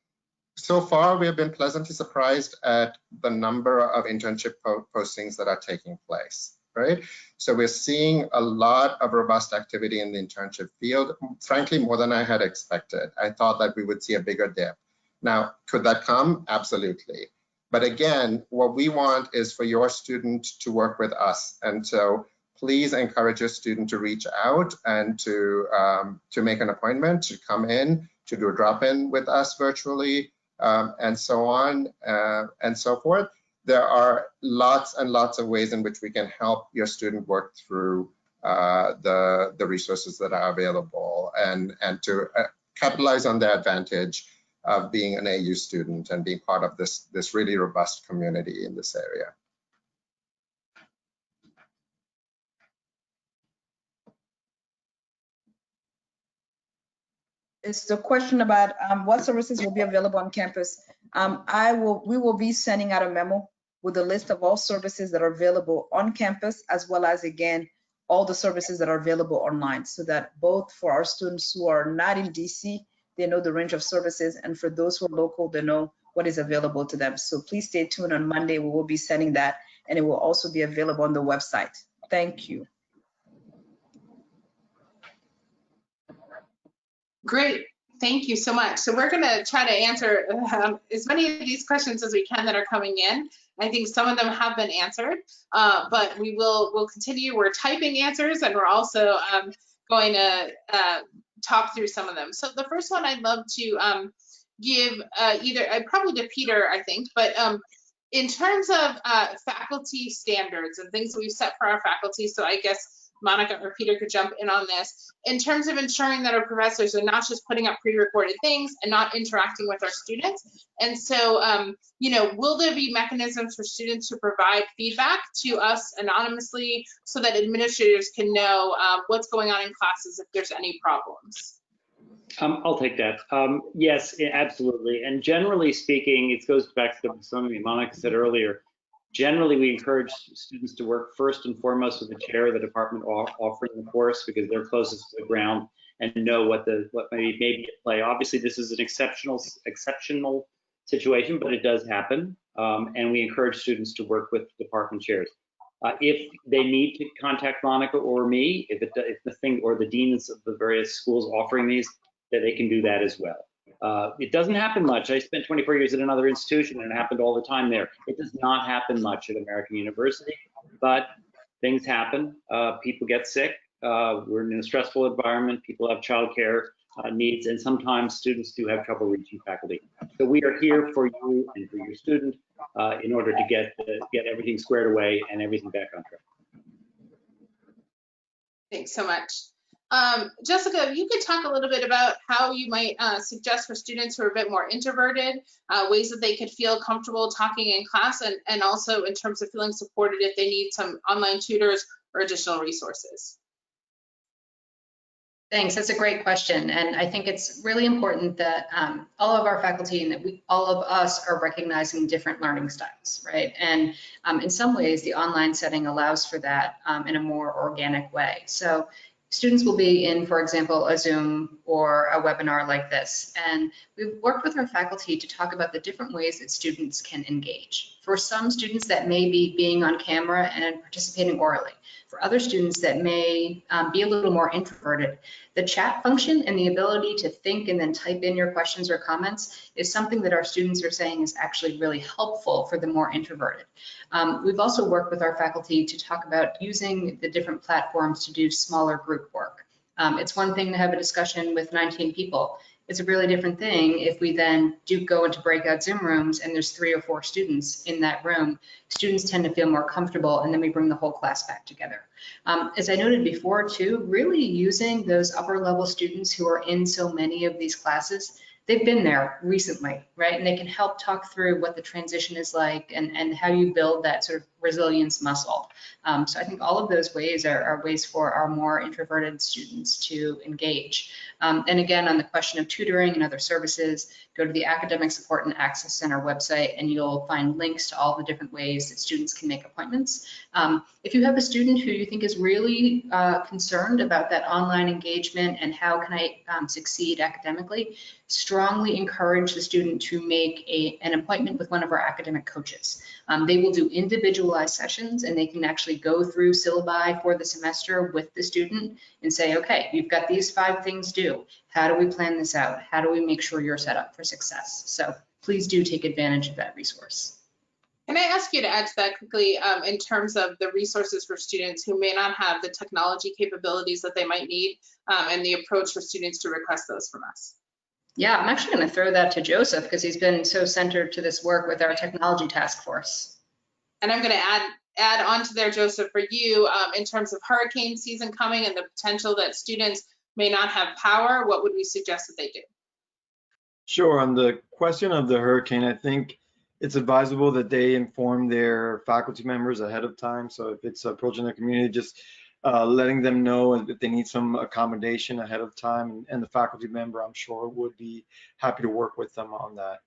Speaker 9: so far, we have been pleasantly surprised at the number of internship postings that are taking place, right? So we're seeing a lot of robust activity in the internship field, frankly, more than I had expected. I thought that we would see a bigger dip. Now, could that come? Absolutely. But again, what we want is for your student to work with us. And so please encourage your student to reach out and to make an appointment, to come in, to do a drop-in with us virtually, and so on and so forth. There are lots and lots of ways in which we can help your student work through the resources that are available and to capitalize on their advantage of being an AU student and being part of this really robust community in this area.
Speaker 1: It's the question about what services will be available on campus. We will be sending out a memo with a list of all services that are available on campus, as well as, again, all the services that are available online, so that both for our students who are not in DC, they know the range of services, and for those who are local, they know what is available to them. So please stay tuned. On Monday, we will be sending that, and it will also be available on the website. Thank you.
Speaker 4: Great. Thank you so much. So we're going to try to answer as many of these questions as we can that are coming in. I think some of them have been answered, but we'll continue. We're typing answers, and we're also going to talk through some of them. So the first one I'd love to give probably to Peter, I think, but in terms of faculty standards and things that we've set for our faculty, so I guess Monica or Peter could jump in on this, in terms of ensuring that our professors are not just putting up pre-recorded things and not interacting with our students. And so, will there be mechanisms for students to provide feedback to us anonymously so that administrators can know what's going on in classes if there's any problems?
Speaker 2: I'll take that. Yes, absolutely. And generally speaking, it goes back to something Monica said earlier. Generally, we encourage students to work first and foremost with the chair of the department offering the course, because they're closest to the ground and know what may be at play. Obviously, this is an exceptional situation, but it does happen. And we encourage students to work with department chairs. If they need to contact Monica or me, if the thing or the deans of the various schools offering these, that they can do that as well. It doesn't happen much. I spent 24 years at another institution, and it happened all the time there. It does not happen much at American University, but things happen. People get sick. We're in a stressful environment. People have childcare needs, and sometimes students do have trouble reaching faculty. So we are here for you and for your student in order to get everything squared away and everything back on track.
Speaker 4: Thanks so much. Jessica, if you could talk a little bit about how you might suggest for students who are a bit more introverted, ways that they could feel comfortable talking in class, and also in terms of feeling supported if they need some online tutors or additional resources.
Speaker 3: Thanks, that's a great question. And I think it's really important that all of our faculty and that all of us are recognizing different learning styles, right? And in some ways, the online setting allows for that in a more organic way. So students will be in, for example, a Zoom or a webinar like this. And we've worked with our faculty to talk about the different ways that students can engage. For some students, that may be being on camera and participating orally. For other students that may be a little more introverted, the chat function and the ability to think and then type in your questions or comments is something that our students are saying is actually really helpful for the more introverted. We've also worked with our faculty to talk about using the different platforms to do smaller group work. It's one thing to have a discussion with 19 people. It's a really different thing if we then do go into breakout Zoom rooms and there's 3 or 4 students in that room. Students tend to feel more comfortable, and then we bring the whole class back together. As I noted before too, really using those upper level students who are in so many of these classes, they've been there recently, right? And they can help talk through what the transition is like and how you build that sort of resilience muscle. So I think all of those ways are ways for our more introverted students to engage. And again, on the question of tutoring and other services, go to the Academic Support and Access Center website and you'll find links to all the different ways that students can make appointments. If you have a student who you think is really concerned about that online engagement and how can I succeed academically, strongly encourage the student to make an appointment with one of our academic coaches. They will do individualized sessions and they can actually go through syllabi for the semester with the student and say, okay, you've got these 5 things due. How do we plan this out? How do we make sure you're set up for success? So please do take advantage of that resource.
Speaker 4: Can I ask you to add to that quickly in terms of the resources for students who may not have the technology capabilities that they might need and the approach for students to request those from us?
Speaker 3: Yeah, I'm actually going to throw that to Joseph because he's been so centered to this work with our technology task force.
Speaker 4: And I'm going to add on to there, Joseph, for you in terms of hurricane season coming and the potential that students may not have power, what would we suggest that they do?
Speaker 6: Sure. On the question of the hurricane, I think it's advisable that they inform their faculty members ahead of time. So if it's approaching their community, just letting them know if they need some accommodation ahead of time, and the faculty member, I'm sure, would be happy to work with them on that.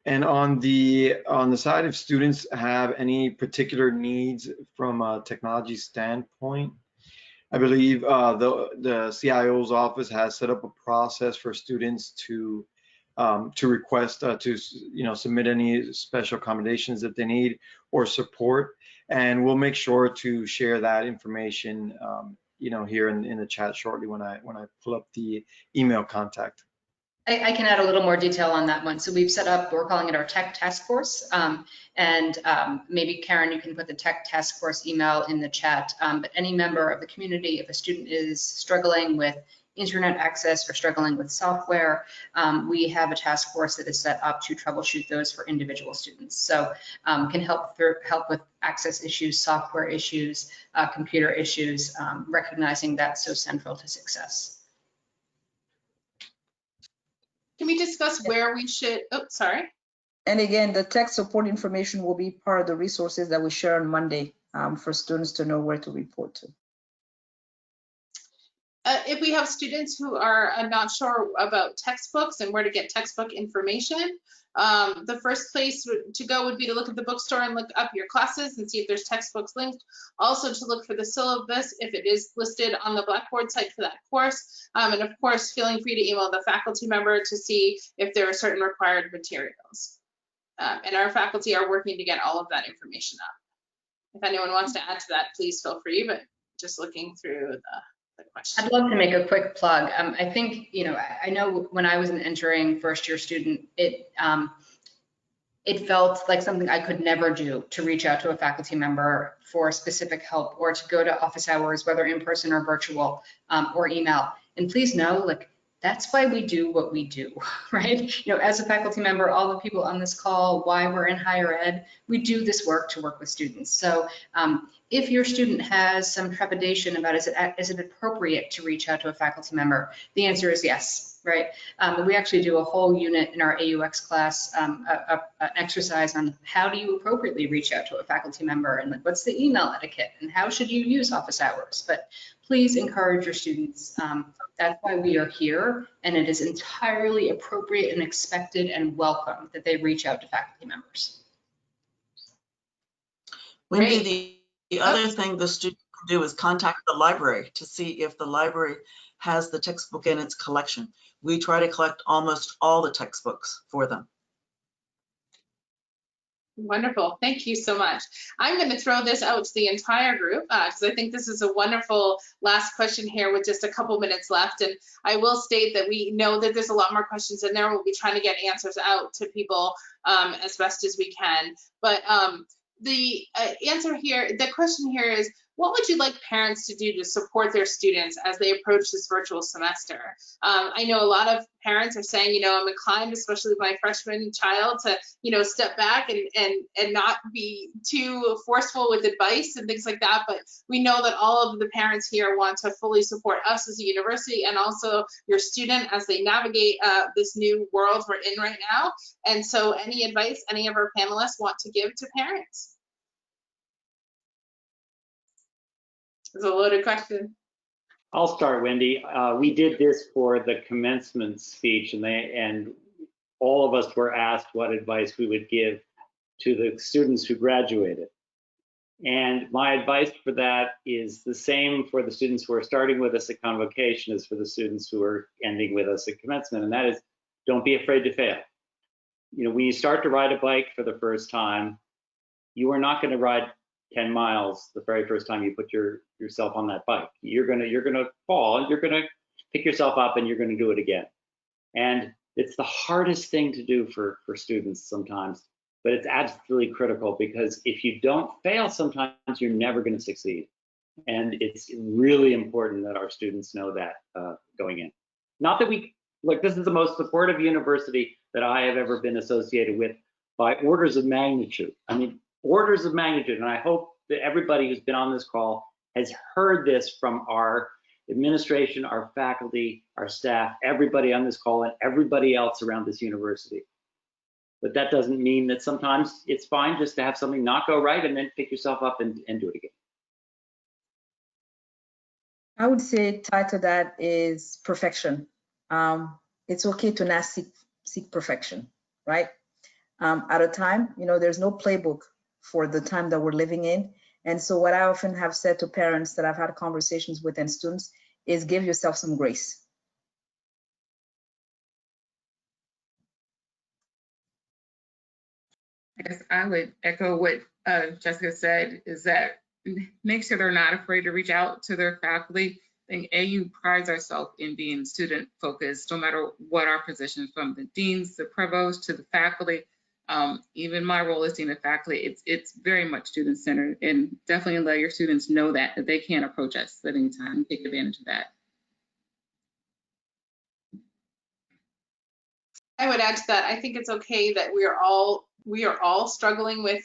Speaker 6: And on the side, if students have any particular needs from a technology standpoint, I believe the CIO's office has set up a process for students to request to submit any special accommodations that they need or support, and we'll make sure to share that information here in the chat shortly when I pull up the email contact.
Speaker 3: I can add a little more detail on that one. So we've set up, we're calling it our tech task force. Maybe Karen, you can put the tech task force email in the chat. But any member of the community, if a student is struggling with internet access or struggling with software, we have a task force that is set up to troubleshoot those for individual students. So can help with access issues, software issues, computer issues, recognizing that's so central to success.
Speaker 4: Can we discuss where we should, oh, sorry.
Speaker 1: And again, the tech support information will be part of the resources that we share on Monday for students to know where to report to.
Speaker 4: If we have students who are not sure about textbooks and where to get textbook information, the first place to go would be to look at the bookstore and look up your classes and see if there's textbooks linked. Also to look for the syllabus if it is listed on the Blackboard site for that course. And of course, feeling free to email the faculty member to see if there are certain required materials. And our faculty are working to get all of that information up. If anyone wants to add to that, please feel free, but just looking through the question.
Speaker 3: I'd love to make a quick plug. I think, I know when I was an entering first year student, it felt like something I could never do to reach out to a faculty member for specific help or to go to office hours, whether in person or virtual or email. And please know, That's why we do what we do, right? You know, as a faculty member, all the people on this call, why we're in higher ed, we do this work to work with students. So if your student has some trepidation about is it appropriate to reach out to a faculty member, the answer is yes, right? We actually do a whole unit in our AUX class, an exercise on how do you appropriately reach out to a faculty member, and like, what's the email etiquette, and how should you use office hours. But please encourage your students. That's why we are here, and it is entirely appropriate and expected and welcome that they reach out to faculty members.
Speaker 7: Wendy, the other thing the student can do is contact the library to see if the library has the textbook in its collection. We try to collect almost all the textbooks for them.
Speaker 4: Wonderful. Thank you so much. I'm going to throw this out to the entire group because I think this is a wonderful last question here with just a couple minutes left. And I will state that we know that there's a lot more questions in there. We'll be trying to get answers out to people as best as we can. But the answer here, the question here is, what would you like parents to do to support their students as they approach this virtual semester? I know a lot of parents are saying, you know, I'm inclined, especially with my freshman child, to, you know, step back and not be too forceful with advice and things like that. But we know that all of the parents here want to fully support us as a university and also your student as they navigate this new world we're in right now. And so any advice any of our panelists want to give to parents? It's a loaded question.
Speaker 2: I'll start, Wendy. We did this for the commencement speech, and all of us were asked what advice we would give to the students who graduated. And my advice for that is the same for the students who are starting with us at convocation as for the students who are ending with us at commencement, and that is, don't be afraid to fail. You know, when you start to ride a bike for the first time, you are not going to ride 10 miles the very first time you put yourself on that bike. You're gonna fall, you're gonna pick yourself up, and you're gonna do it again. And it's the hardest thing to do for students sometimes, but it's absolutely critical, because if you don't fail sometimes, you're never gonna succeed. And it's really important that our students know that going in. Not that this is the most supportive university that I have ever been associated with by orders of magnitude. I mean, orders of magnitude, and I hope that everybody who's been on this call has heard this from our administration, our faculty, our staff, everybody on this call, and everybody else around this university. But that doesn't mean that sometimes it's fine just to have something not go right and then pick yourself up and do it again.
Speaker 1: I would say tied to that is perfection. It's okay to not seek perfection, right? At a time, you know, there's no playbook for the time that we're living in. And so what I often have said to parents that I've had conversations with and students is give yourself some grace.
Speaker 5: I guess I would echo what Jessica said, is that make sure they're not afraid to reach out to their faculty. I think AU prides ourselves in being student focused, no matter what our position, from the deans, the provost, to the faculty. Even my role as dean of faculty, it's very much student centered, and definitely let your students know that they can approach us at any time and take advantage of that.
Speaker 4: I would add to that, I think it's okay that we are all struggling with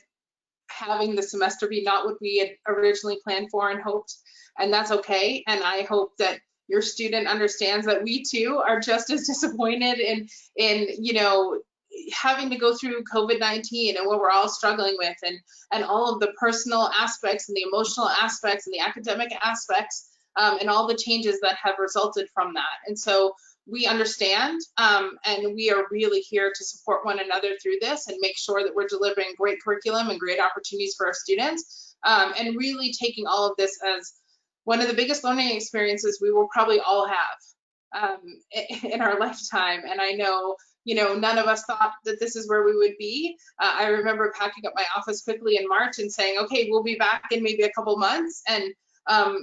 Speaker 4: having the semester be not what we had originally planned for and hoped, and that's okay. And I hope that your student understands that we too are just as disappointed in you know, having to go through COVID-19 and what we're all struggling with, and all of the personal aspects and the emotional aspects and the academic aspects, and all the changes that have resulted from that. And so we understand, and we are really here to support one another through this and make sure that we're delivering great curriculum and great opportunities for our students, and really taking all of this as one of the biggest learning experiences we will probably all have in our lifetime. And I know, you know, none of us thought that this is where we would be. I remember packing up my office quickly in March and saying, okay, we'll be back in maybe a couple months. And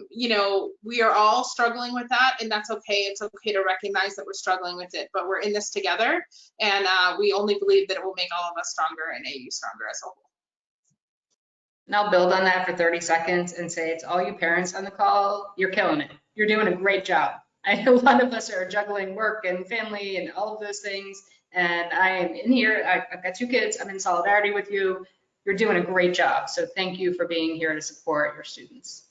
Speaker 4: you know, we are all struggling with that, and that's okay. It's okay to recognize that we're struggling with it, but we're in this together, and we only believe that it will make all of us stronger and AU stronger as a whole.
Speaker 3: And I'll build on that for 30 seconds and say, it's all you parents on the call. You're killing it. You're doing a great job. I know a lot of us are juggling work and family and all of those things. And I am in here. I've got 2 kids. I'm in solidarity with you. You're doing a great job. So thank you for being here to support your students.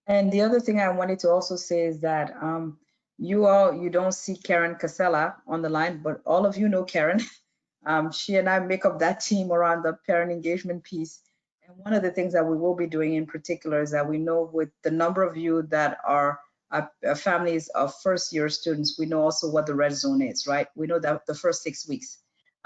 Speaker 1: And the other thing I wanted to also say is that you don't see Karen Casella on the line, but all of you know Karen. She and I make up that team around the parent engagement piece. And one of the things that we will be doing in particular is that we know with the number of you that are families of first-year students, we know also what the red zone is, right? We know that the first 6 weeks.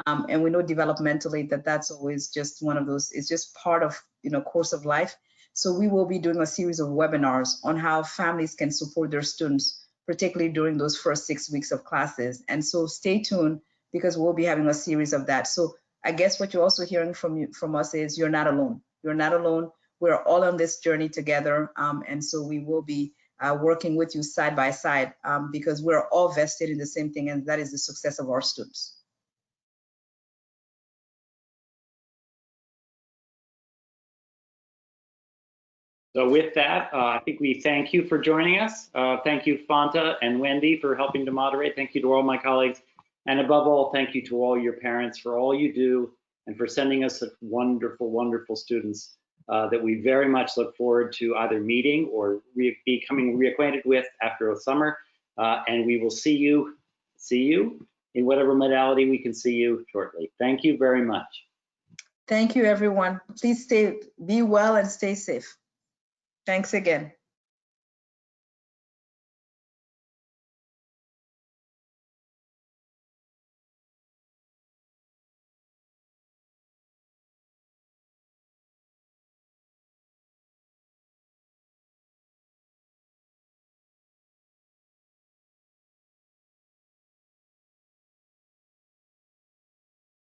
Speaker 1: And we know developmentally that that's always just one of those, it's just part of, course of life. So we will be doing a series of webinars on how families can support their students, particularly during those first 6 weeks of classes. And so stay tuned, because we'll be having a series of that. So I guess what you're also hearing from us is you're not alone. You're not alone. We're all on this journey together. And so we will be working with you side by side, because we're all vested in the same thing, and that is the success of our students.
Speaker 2: So with that, I think we thank you for joining us. Thank you, Fanta and Wendy, for helping to moderate. Thank you to all my colleagues. And above all, thank you to all your parents for all you do and for sending us such wonderful, wonderful students that we very much look forward to either meeting or becoming reacquainted with after the summer. And we will see you in whatever modality we can see you shortly. Thank you very much.
Speaker 1: Thank you, everyone. Please be well and stay safe. Thanks again.